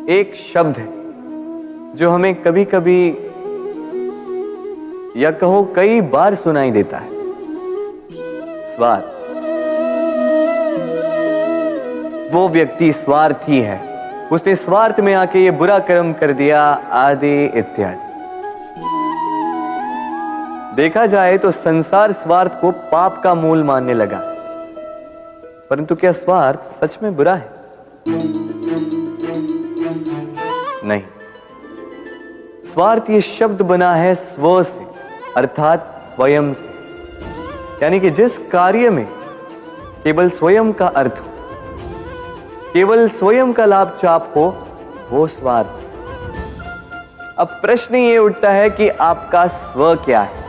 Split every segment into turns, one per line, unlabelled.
एक शब्द है जो हमें कभी कभी या कहो कई बार सुनाई देता है, स्वार्थ। वो व्यक्ति स्वार्थी है, उसने स्वार्थ में आके ये बुरा कर्म कर दिया, आदि इत्यादि। देखा जाए तो संसार स्वार्थ को पाप का मूल मानने लगा, परंतु क्या स्वार्थ सच में बुरा है? नहीं। स्वार्थ ये शब्द बना है स्व से, अर्थात स्वयं से, यानी कि जिस कार्य में केवल स्वयं का अर्थ हो, केवल स्वयं का लाभ चाप हो, वो स्वार्थ। अब प्रश्न ये उठता है कि आपका स्व क्या है?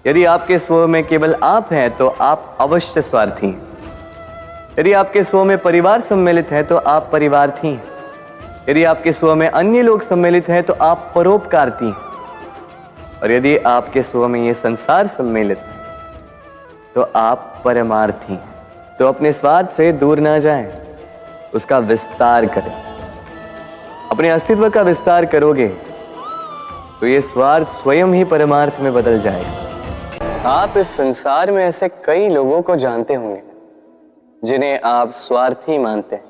यदि आपके स्व में केवल आप हैं तो आप अवश्य स्वार्थी हैं। यदि आपके स्व में परिवार सम्मिलित है तो आप परिवार्थी हैं। यदि आपके स्व में अन्य लोग सम्मिलित हैं तो आप परोपकारती हैं। और यदि आपके स्व में ये संसार सम्मिलित है तो आप परमार्थी हैं। तो अपने स्वार्थ से दूर ना जाएं, उसका विस्तार करें। अपने अस्तित्व का विस्तार करोगे तो ये स्वार्थ स्वयं ही परमार्थ में बदल जाएगा। आप इस संसार में ऐसे कई लोगों को जानते होंगे जिन्हें आप स्वार्थी मानते हैं,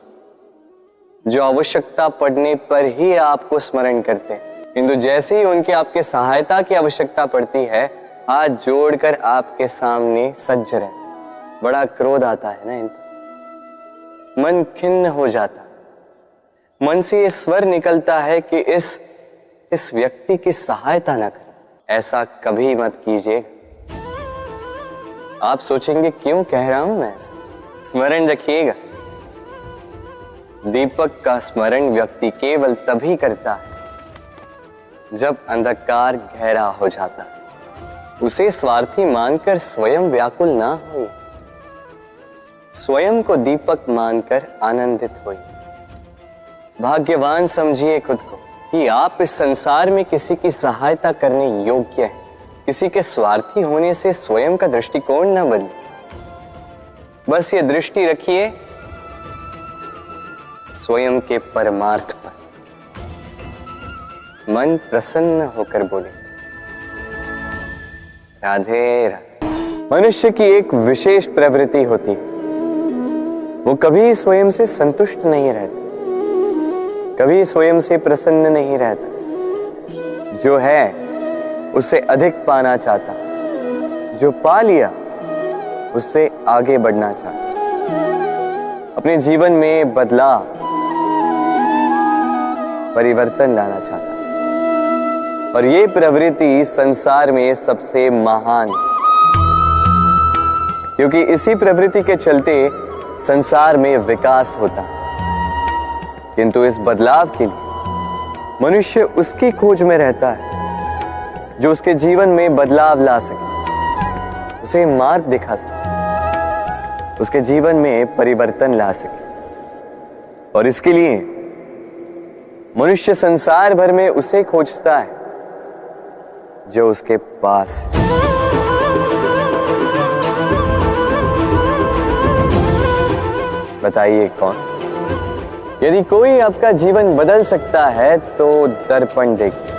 जो आवश्यकता पड़ने पर ही आपको स्मरण करते हैं, किंतु जैसे ही उनकी आपके सहायता की आवश्यकता पड़ती है, हाथ जोड़कर आपके सामने सज्ज रहते। बड़ा क्रोध आता है ना इन पर, मन खिन्न हो जाता, मन से ये स्वर निकलता है कि इस व्यक्ति की सहायता ना करें। ऐसा कभी मत कीजिए। आप सोचेंगे क्यों कह रहा हूं मैं ऐसा? स्मरण रखिएगा, दीपक का स्मरण व्यक्ति केवल तभी करता है जब अंधकार गहरा हो जाता है। उसे स्वार्थी मानकर स्वयं व्याकुल ना होइए, स्वयं को दीपक मानकर आनंदित होइए। भाग्यवान समझिए खुद को कि आप इस संसार में किसी की सहायता करने योग्य हैं। किसी के स्वार्थी होने से स्वयं का दृष्टिकोण न बदले। बस ये दृष्टि रखिए स्वयं के परमार्थ पर। मन प्रसन्न होकर बोले, राधे राधे। मनुष्य की एक विशेष प्रवृत्ति होती है, वो कभी स्वयं से संतुष्ट नहीं रहता, कभी स्वयं से प्रसन्न नहीं रहता। जो है उससे अधिक पाना चाहता, जो पा लिया उससे आगे बढ़ना चाहता, अपने जीवन में बदलाव, परिवर्तन लाना चाहता। और ये प्रवृत्ति संसार में सबसे महान है, क्योंकि इसी प्रवृत्ति के चलते संसार में विकास होता है। किंतु इस बदलाव के लिए मनुष्य उसकी खोज में रहता है जो उसके जीवन में बदलाव ला सके, उसे मार्ग दिखा सके, उसके जीवन में परिवर्तन ला सके। और इसके लिए मनुष्य संसार भर में उसे खोजता है जो उसके पास है। बताइए कौन? यदि कोई आपका जीवन बदल सकता है तो दर्पण देखिए।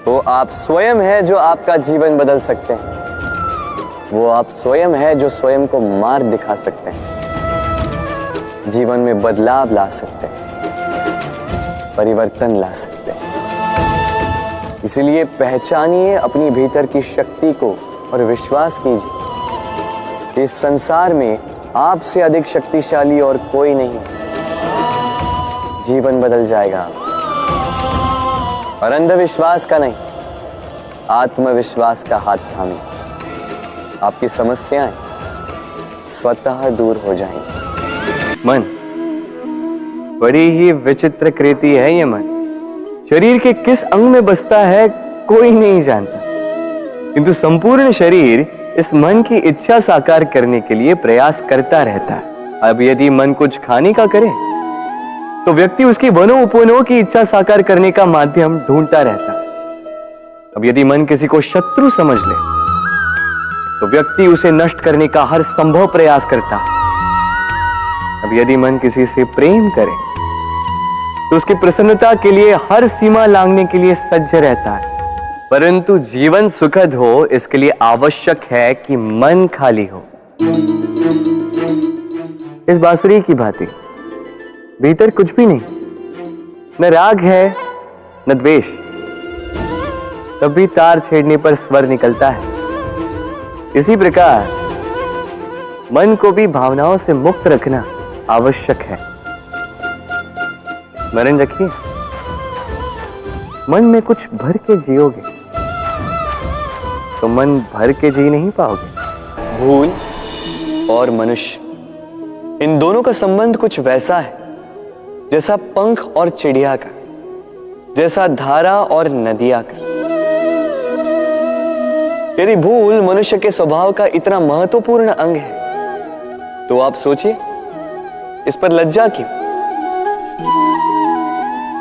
वो आप स्वयं है जो आपका जीवन बदल सकते हैं। वो आप स्वयं है जो स्वयं को मार्ग दिखा सकते हैं, जीवन में बदलाव ला सकते हैं, परिवर्तन ला सकते हैं। इसलिए पहचानिए अपनी भीतर की शक्ति को और विश्वास कीजिए कि इस संसार में आपसे अधिक शक्तिशाली और कोई नहीं। जीवन बदल जाएगा। और अंधविश्वास का नहीं, आत्मविश्वास का हाथ थामिए। आपकी समस्याएं स्वतः दूर हो जाएंगी। मन बड़ी ही विचित्र कृति है। ये मन शरीर के किस अंग में बसता है कोई नहीं जानता, किंतु संपूर्ण शरीर इस मन की इच्छा साकार करने के लिए प्रयास करता रहता है। अब यदि मन कुछ खाने का करे तो व्यक्ति उसकी वनोपवनों की इच्छा साकार करने का माध्यम ढूंढता रहता है। अब यदि मन किसी को शत्रु समझ ले तो व्यक्ति उसे नष्ट करने का हर संभव प्रयास करता है। अब यदि मन किसी से प्रेम करे तो उसकी प्रसन्नता के लिए हर सीमा लांघने के लिए सज्ज रहता है। परंतु जीवन सुखद हो, इसके लिए आवश्यक है कि मन खाली हो। इस बांसुरी की भांति भीतर कुछ भी नहीं, न राग है न द्वेष, तब भी तार छेड़ने पर स्वर निकलता है। इसी प्रकार मन को भी भावनाओं से मुक्त रखना आवश्यक है। स्मरण रखिए, मन में कुछ भर के जियोगे तो मन भर के जी नहीं पाओगे। भूल और मनुष्य, इन दोनों का संबंध कुछ वैसा है जैसा पंख और चिड़िया का, जैसा धारा और नदिया का। यदि भूल मनुष्य के स्वभाव का इतना महत्वपूर्ण अंग है तो आप सोचिए, इस पर लज्जा क्यों?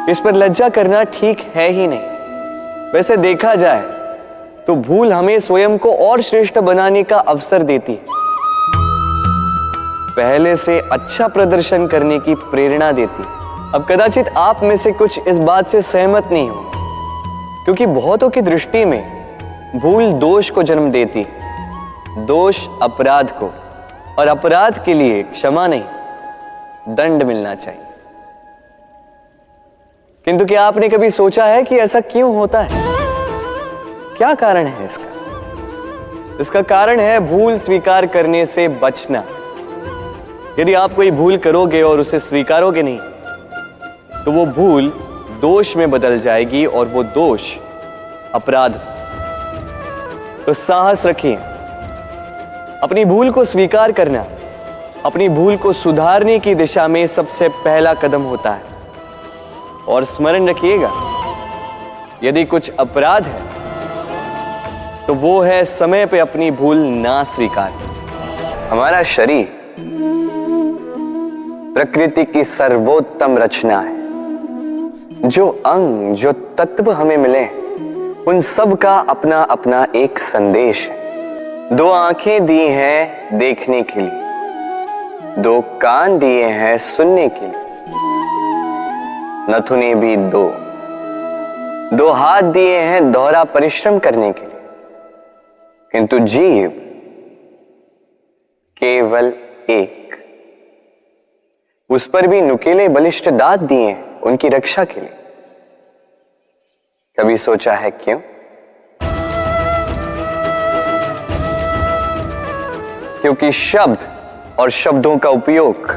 इस पर लज्जा करना ठीक है ही नहीं। वैसे देखा जाए तो भूल हमें स्वयं को और श्रेष्ठ बनाने का अवसर देती है, पहले से अच्छा प्रदर्शन करने की प्रेरणा देती है। अब कदाचित आप में से कुछ इस बात से सहमत नहीं हो, क्योंकि बहुतों की दृष्टि में भूल दोष को जन्म देती है, दोष अपराध को, और अपराध के लिए क्षमा नहीं दंड मिलना चाहिए। किंतु क्या आपने कभी सोचा है कि ऐसा क्यों होता है? क्या कारण है इसका? इसका कारण है भूल स्वीकार करने से बचना। यदि आप कोई भूल करोगे और उसे स्वीकारोगे नहीं तो वो भूल दोष में बदल जाएगी और वो दोष अपराध। तो साहस रखिए, अपनी भूल को स्वीकार करना अपनी भूल को सुधारने की दिशा में सबसे पहला कदम होता है। और स्मरण रखिएगा, यदि कुछ अपराध है तो वो है समय पे अपनी भूल ना स्वीकार। हमारा शरीर प्रकृति की सर्वोत्तम रचना है। जो अंग, जो तत्व हमें मिले, उन सब का अपना अपना एक संदेश है। दो आंखें दी हैं देखने के लिए, दो कान दिए हैं सुनने के लिए, नथुने भी दो, दो हाथ दिए हैं दोहरा परिश्रम करने के लिए, किंतु जीव केवल एक। उस पर भी नुकीले बलिष्ठ दांत दिए हैं उनकी रक्षा के लिए। कभी सोचा है क्यों? क्योंकि शब्द और शब्दों का उपयोग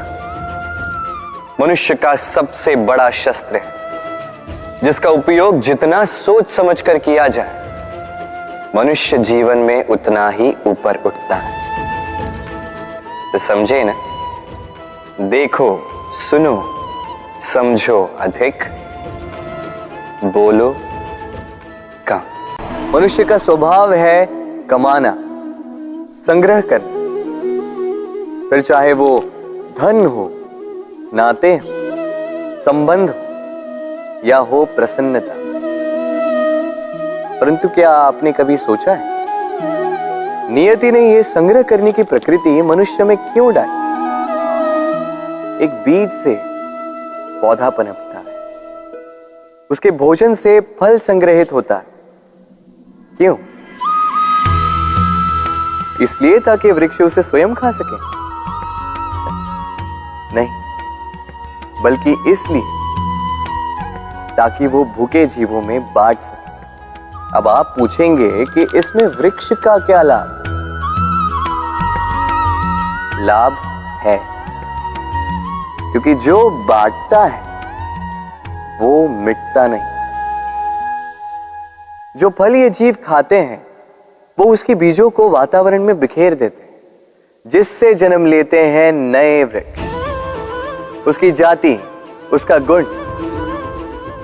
मनुष्य का सबसे बड़ा शस्त्र है, जिसका उपयोग जितना सोच समझ कर किया जाए, मनुष्य जीवन में उतना ही ऊपर उठता है। तो समझे ना? देखो, सुनो, समझो अधिक, बोलो कम। मनुष्य का स्वभाव है कमाना, संग्रह करना, फिर चाहे वो धन हो, नाते हो, संबंध हो या हो प्रसन्नता। परंतु क्या आपने कभी सोचा है, नियति ने ये संग्रह करने की प्रकृति मनुष्य में क्यों डाली? एक बीज से पौधा पनपता है, उसके भोजन से फल संग्रहित होता है। क्यों? इसलिए ताकि वृक्ष उसे स्वयं खा सके? नहीं, बल्कि इसलिए ताकि वो भूखे जीवों में बांट सके। अब आप पूछेंगे कि इसमें वृक्ष का क्या लाभ? लाभ है, क्योंकि जो बांटता है वो मिटता नहीं। जो फल ये जीव खाते हैं वो उसके बीजों को वातावरण में बिखेर देते हैं, जिससे जन्म लेते हैं नए वृक्ष। उसकी जाति, उसका गुण,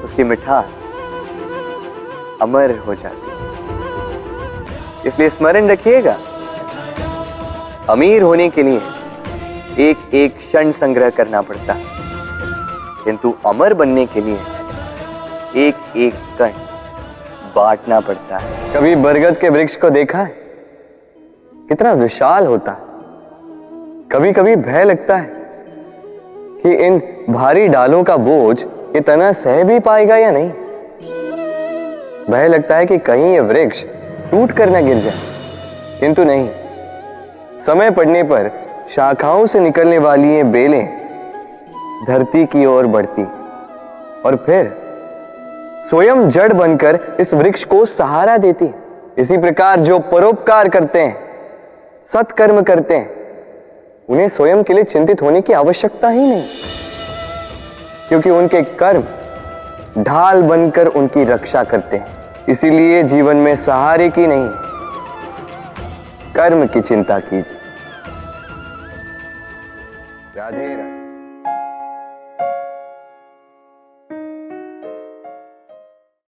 उसकी मिठास अमर हो जाती है। इसलिए स्मरण रखिएगा, अमीर होने के लिए एक एक क्षण संग्रह करना पड़ता है, किंतु अमर बनने के लिए एक एक कण बांटना पड़ता है। कभी बरगद के वृक्ष को देखा है? कितना विशाल होता है। कभी कभी भय लगता है कि इन भारी डालों का बोझ ये तना सह भी पाएगा या नहीं। भय लगता है कि कहीं ये वृक्ष टूट कर न गिर जाए, किंतु नहीं। समय पड़ने पर शाखाओं से निकलने वाली ये बेलें धरती की ओर बढ़ती और फिर स्वयं जड़ बनकर इस वृक्ष को सहारा देती। इसी प्रकार जो परोपकार करते हैं, सत्कर्म करते हैं, उन्हें स्वयं के लिए चिंतित होने की आवश्यकता ही नहीं, क्योंकि उनके कर्म ढाल बनकर उनकी रक्षा करते हैं। इसीलिए जीवन में सहारे की नहीं, कर्म की चिंता कीजिए। राधे